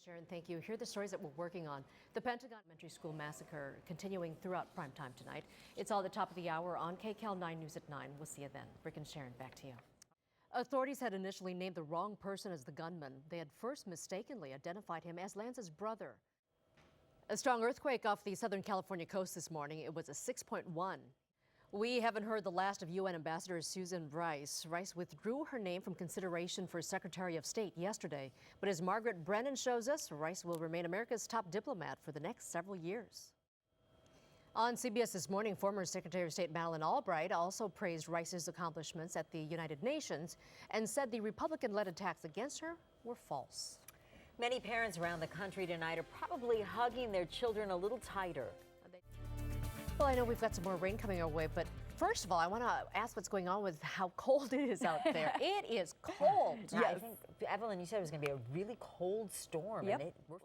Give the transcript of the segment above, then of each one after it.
Sharon, thank you. Here are the stories that we're working on. The Pentagon Elementary School massacre continuing throughout prime time tonight. It's all at the top of the hour on KCAL9 News at 9. We'll see you then. Rick and Sharon, back to you. Authorities had initially named the wrong person as the gunman. They had first mistakenly identified him as Lance's brother. A strong earthquake off the Southern California coast this morning. It was a 6.1. We haven't heard the last of UN Ambassador Susan Rice. Rice withdrew her name from consideration for Secretary of State yesterday. But as Margaret Brennan shows us, Rice will remain America's top diplomat for the next several years. On CBS this morning, former Secretary of State Madeleine Albright also praised Rice's accomplishments at the United Nations and said the Republican-led attacks against her were false. Many parents around the country tonight are probably hugging their children a little tighter. Well, I know we've got some more rain coming our way, but first of all, I want to ask what's going on with how cold it is out there. It is cold. Yeah, I think, Evelyn, you said it was going to be a really cold storm. Yep. And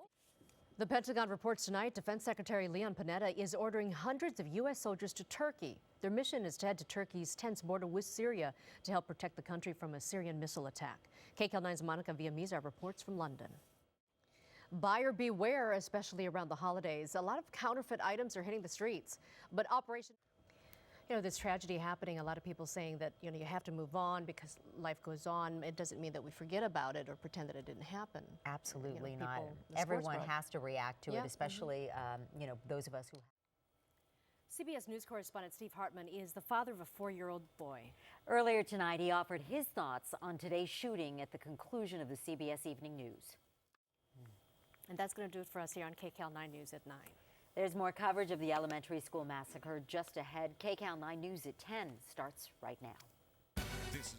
The Pentagon reports tonight Defense Secretary Leon Panetta is ordering hundreds of U.S. soldiers to Turkey. Their mission is to head to Turkey's tense border with Syria to help protect the country from a Syrian missile attack. KCAL9's Monica Villamizar reports from London. Buyer beware, especially around the holidays. A lot of counterfeit items are hitting the streets, but this tragedy happening, a lot of people saying that, you have to move on because life goes on. It doesn't mean that we forget about it or pretend that it didn't happen. Absolutely not. Everyone has to react to it, especially, those of us who. CBS News correspondent Steve Hartman is the father of a 4-year-old boy. Earlier tonight, he offered his thoughts on today's shooting at the conclusion of the CBS Evening News. And that's going to do it for us here on KCAL9 News at 9. There's more coverage of the elementary school massacre just ahead. KCAL9 News at 10 starts right now. This is